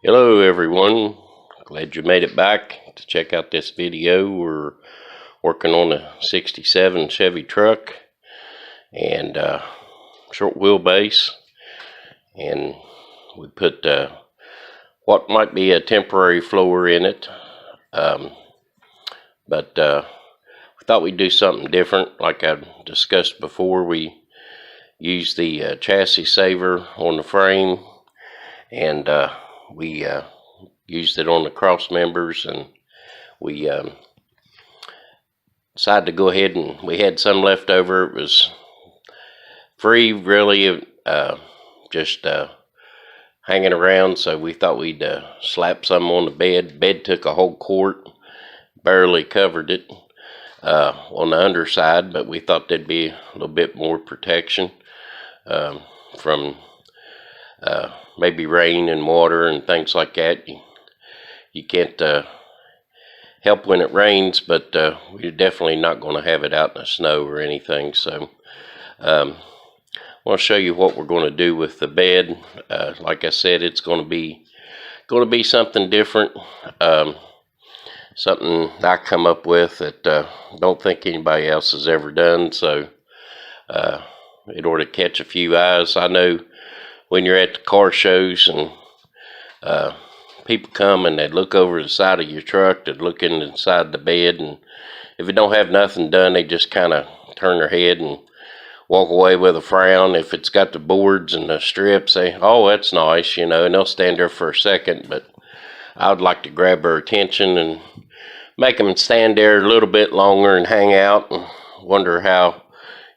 Hello everyone, glad you made it back to check out this video. We're working on a 67 Chevy truck and short wheelbase, and we put what might be a temporary floor in it, but we thought we'd do something different. Like I discussed before, we used the chassis saver on the frame, and we used it on the cross members, and we decided to go ahead, and we had some left over. It was free, really, just hanging around, so we thought we'd slap some on the bed. Bed took a whole quart, barely covered it on the underside, but we thought there'd be a little bit more protection from maybe rain and water and things like that. You can't help when it rains, but we're definitely not going to have it out in the snow or anything. So I want to show you what we're going to do with the bed. Like I said, it's going to be something different, something I come up with that don't think anybody else has ever done. So it ought to catch a few eyes. I know when you're at the car shows and people come and they look over the side of your truck, they look inside the bed, and if it don't have nothing done, they just kind of turn their head and walk away with a frown. If it's got the boards and the strips, they, oh, that's nice, you know, and they'll stand there for a second. But I would like to grab their attention and make them stand there a little bit longer and hang out and wonder how,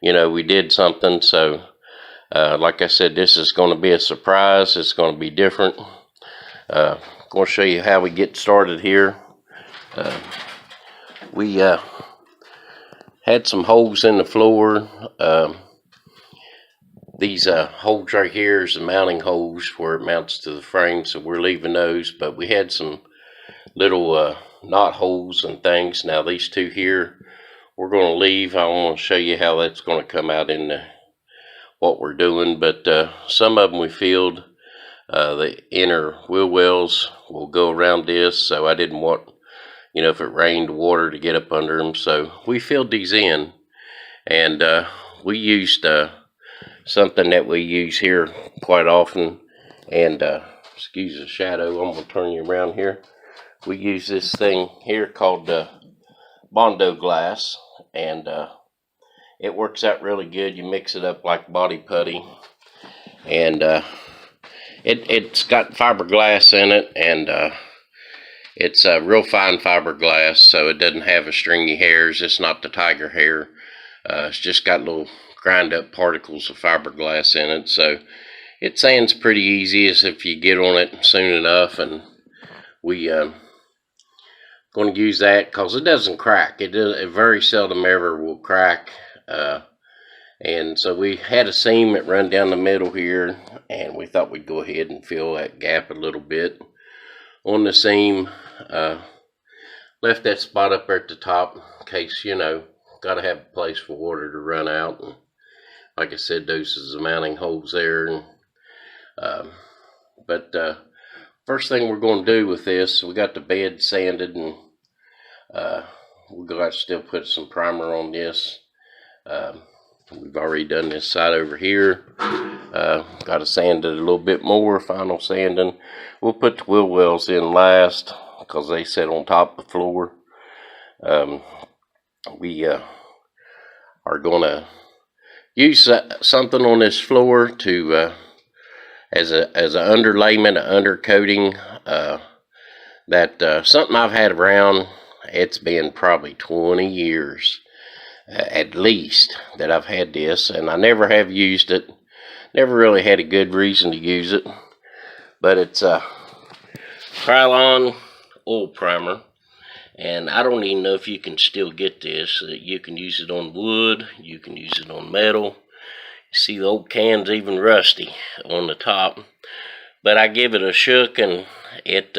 you know, we did something. So like I said, this is going to be a surprise. It's going to be different. I'm going to show you how we get started here. We had some holes in the floor. These holes right here is the mounting holes where it mounts to the frame, so we're leaving those. But we had some little knot holes and things. Now these two here we're going to leave. I want to show you how that's going to come out in what we're doing. But some of them we filled. The inner wheel wells will go around this, so I didn't want, you know, if it rained, water to get up under them. So we filled these in, and we used something that we use here quite often. And excuse the shadow, I'm going to turn you around here. We use this thing here called Bondo glass, and it works out really good. You mix it up like body putty, and it's got fiberglass in it, and it's real fine fiberglass, so it doesn't have a stringy hairs. It's not the tiger hair. It's just got little grind up particles of fiberglass in it, so it sands pretty easy as if you get on it soon enough. And we going to use that because it doesn't crack. It very seldom ever will crack. And so we had a seam that run down the middle here, and we thought we'd go ahead and fill that gap a little bit on the seam. Left that spot up there at the top in case, you know, got to have a place for water to run out. And like I said, those is the mounting holes there. And first thing we're going to do with this, we got the bed sanded, and we're going to still put some primer on this. We've already done this side over here. Got to sand it a little bit more, final sanding. We'll put the wheel wells in last because they sit on top of the floor. We are going to use something on this floor to as an underlayment, undercoating. Something I've had around. It's been probably 20 years. At least that I've had this, and I never have used it. Never really had a good reason to use it, but it's a Krylon Oil Primer, and I don't even know if you can still get this. You can use it on wood, you can use it on metal. You see the old can's even rusty on the top, but I give it a shook, and it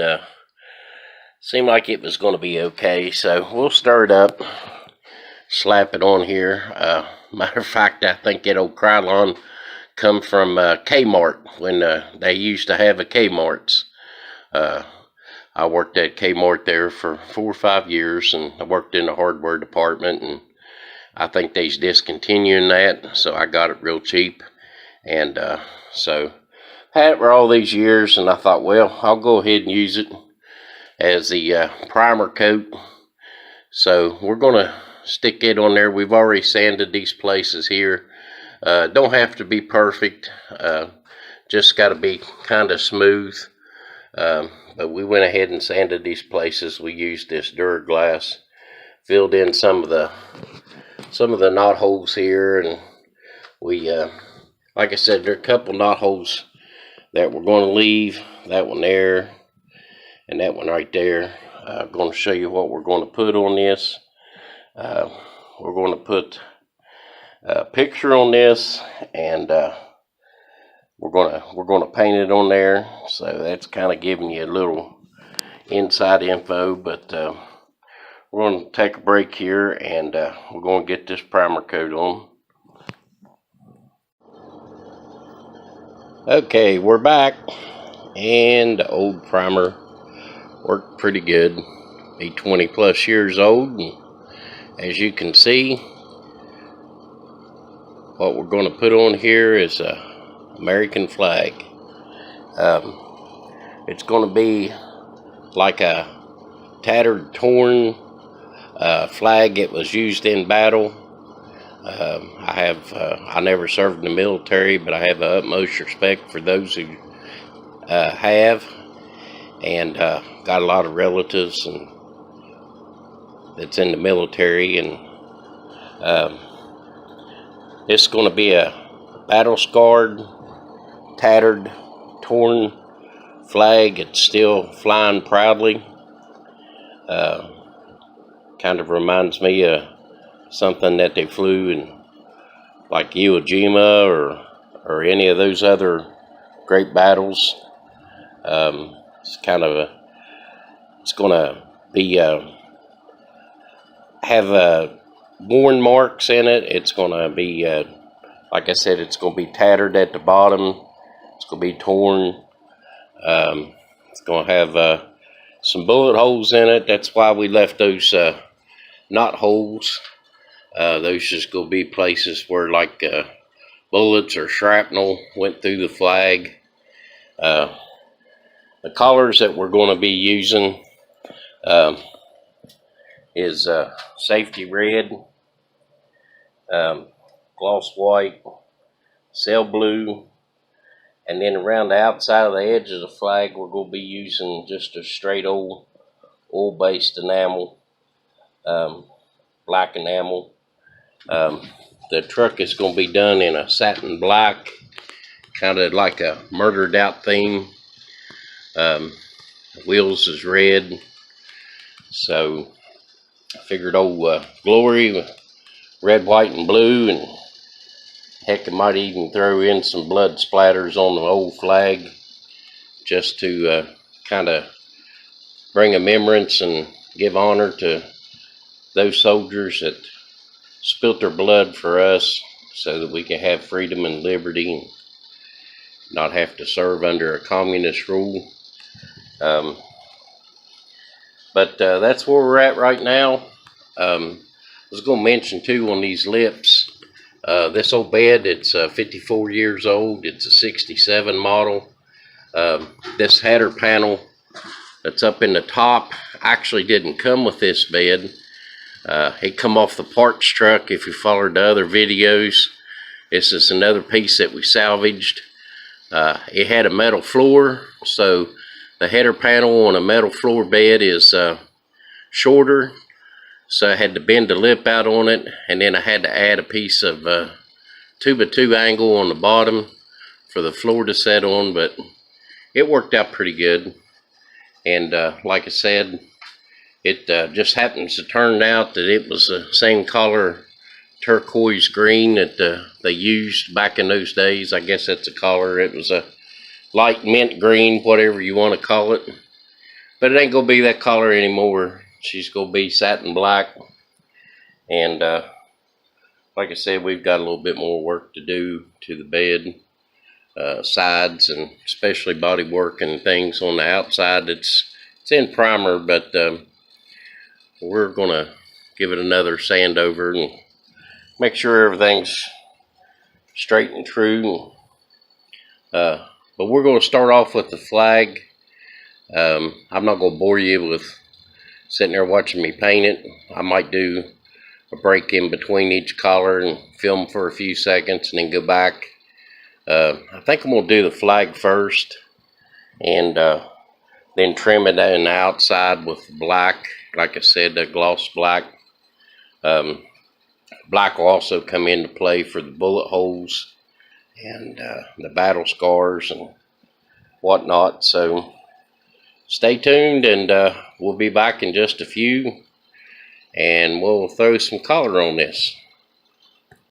seemed like it was going to be okay. So we'll stir it up, slap it on here. Matter of fact, I think that old Krylon come from Kmart when they used to have a Kmart's. Uh, I worked at Kmart there for 4 or 5 years, and I worked in the hardware department, and I think they's discontinuing that, so I got it real cheap. And so had it for all these years, and I thought, well, I'll go ahead and use it as the primer coat. So we're gonna stick it on there. We've already sanded these places here. Don't have to be perfect, just got to be kind of smooth. But we went ahead and sanded these places. We used this Duraglass, filled in some of the knot holes here, and we like I said, there are a couple knot holes that we're going to leave. That one there and that one right there. I'm going to show you what we're going to put on this. We're going to put a picture on this, and we're going to paint it on there. So that's kind of giving you a little inside info. But we're going to take a break here, and we're going to get this primer coat on. Okay, we're back, and the old primer worked pretty good. Be 20 plus years old, and as you can see, what we're going to put on here is a American flag. It's going to be like a tattered, torn flag that was used in battle. I never served in the military, but I have the utmost respect for those who have, and got a lot of relatives and that's in the military, and it's going to be a battle scarred, tattered, torn flag. It's still flying proudly. Kind of reminds me of something that they flew in, like Iwo Jima or any of those other great battles. It's going to be have worn marks in it. It's going to be like I said, it's going to be tattered at the bottom. It's going to be torn. It's going to have some bullet holes in it. That's why we left those knot holes. Those just going to be places where like bullets or shrapnel went through the flag. The colors that we're going to be using is safety red, gloss white, sail blue, and then around the outside of the edge of the flag we're going to be using just a straight old oil-based enamel, black enamel. The truck is going to be done in a satin black, kind of like a murdered out theme. The wheels is red, so I figured old Glory with red, white, and blue, and heck, I might even throw in some blood splatters on the old flag just to kind of bring a remembrance and give honor to those soldiers that spilt their blood for us so that we can have freedom and liberty and not have to serve under a communist rule. But that's where we're at right now. I was going to mention too on these lips, this old bed, it's 54 years old. It's a 67 model. This header panel that's up in the top actually didn't come with this bed. It come off the parts truck. If you followed the other videos, this is another piece that we salvaged. It had a metal floor, so the header panel on a metal floor bed is shorter, so I had to bend the lip out on it, and then I had to add a piece of 2x2 angle on the bottom for the floor to set on, but it worked out pretty good. And like I said, it just happens to turn out that it was the same color turquoise green that they used back in those days. I guess that's a color. It was a light mint green, whatever you want to call it, but it ain't gonna be that color anymore. She's gonna be satin black. And like I said, we've got a little bit more work to do to the bed. sides, and especially body work and things on the outside. It's in primer, but we're gonna give it another sand over and make sure everything's straight and true. But we're going to start off with the flag. I'm not going to bore you with sitting there watching me paint it. I might do a break in between each collar and film for a few seconds and then go back. I think I'm going to do the flag first, and then trim it on the outside with black. Like I said, the gloss black. Black will also come into play for the bullet holes and the battle scars and whatnot. So stay tuned, and we'll be back in just a few, and we'll throw some color on this.